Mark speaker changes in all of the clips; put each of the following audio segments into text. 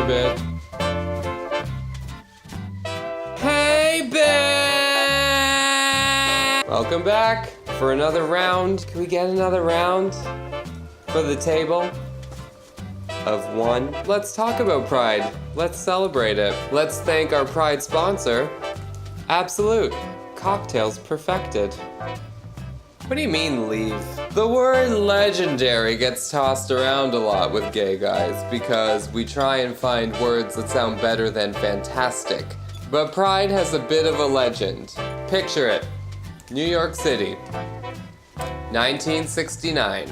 Speaker 1: bit. Hey, babe! Welcome back for another round. Can we get another round for the table of one? Let's talk about Pride. Let's celebrate it. Let's thank our Pride sponsor, Absolute. Cocktails perfected. What do you mean, leave? The word legendary gets tossed around a lot with gay guys because we try and find words that sound better than fantastic. But Pride has a bit of a legend. Picture it. New York City, 1969.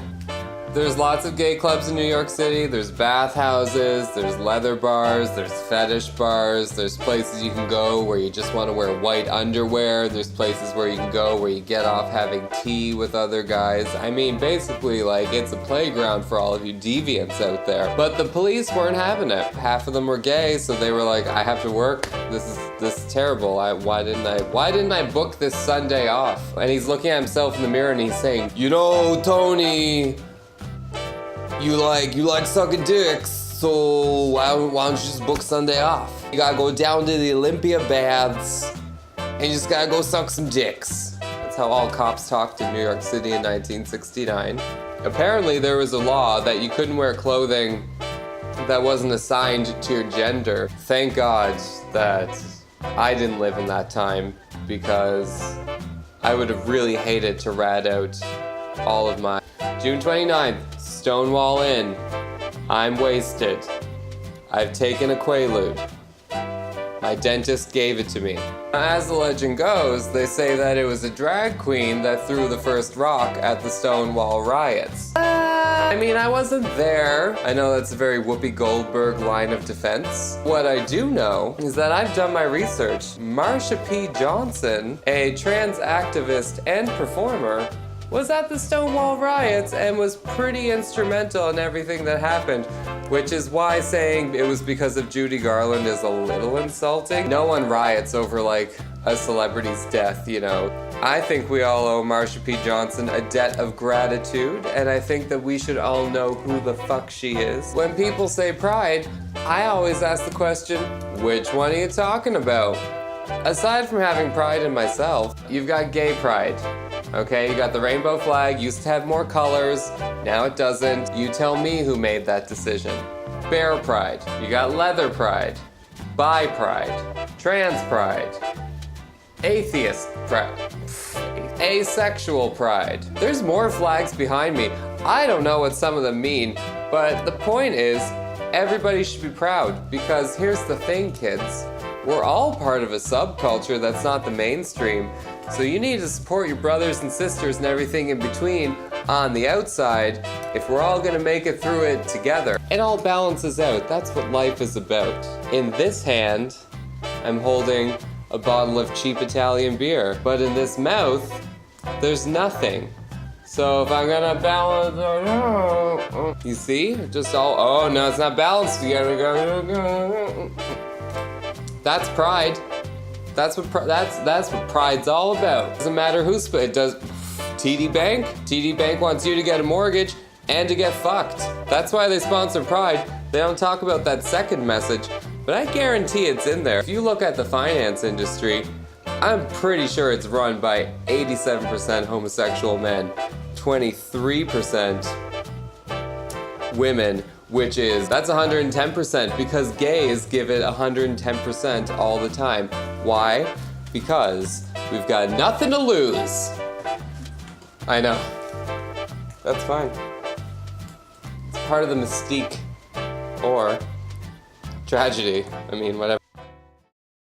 Speaker 1: There's lots of gay clubs in New York City. There's bathhouses, there's leather bars, there's fetish bars, there's places you can go where you just want to wear white underwear, there's places where you can go where you get off having tea with other guys. I mean, basically, like, it's a playground for all of you deviants out there. But the police weren't having it. Half of them were gay, so they were like, I have to work. This is terrible. Why didn't I book this Sunday off? And he's looking at himself in the mirror and he's saying, you know, Tony, you like sucking dicks, so why don't you just book Sunday off? You gotta go down to the Olympia baths and you just gotta go suck some dicks. That's how all cops talked in New York City in 1969. Apparently there was a law that you couldn't wear clothing that wasn't assigned to your gender. Thank God that I didn't live in that time because I would have really hated to rat out all of my... June 29th. Stonewall Inn. I'm wasted. I've taken a Quaalude. My dentist gave it to me. As the legend goes, they say that it was a drag queen that threw the first rock at the Stonewall riots. I mean, I wasn't there. I know that's a very Whoopi Goldberg line of defense. What I do know is that I've done my research. Marsha P. Johnson, a trans activist and performer, was at the Stonewall riots and was pretty instrumental in everything that happened, which is why saying it was because of Judy Garland is a little insulting. No one riots over, like, a celebrity's death, you know. I think we all owe Marsha P. Johnson a debt of gratitude, and I think that we should all know who the fuck she is. When people say Pride, I always ask the question, which one are you talking about? Aside from having pride in myself, you've got gay pride. Okay, you got the rainbow flag, used to have more colors, now it doesn't. You tell me who made that decision. Bear pride, you got leather pride, bi pride, trans pride, atheist pride, asexual pride. There's more flags behind me. I don't know what some of them mean, but the point is, everybody should be proud, because here's the thing, kids. We're all part of a subculture that's not the mainstream, so you need to support your brothers and sisters and everything in between on the outside if we're all gonna make it through it together. It all balances out. That's what life is about. In this hand, I'm holding a bottle of cheap Italian beer, but in this mouth, there's nothing. So if I'm gonna balance, you see? Just all, oh no, it's not balanced. You gotta go. That's pride. That's what pride's all about. Doesn't matter who's it does. TD Bank. TD Bank wants you to get a mortgage and to get fucked. That's why they sponsor Pride. They don't talk about that second message, but I guarantee it's in there. If you look at the finance industry, I'm pretty sure it's run by 87% homosexual men, 23% women, which is, that's 110% because gays give it 110% all the time. Why? Because we've got nothing to lose. I know. That's fine. It's part of the mystique or tragedy. I mean, whatever.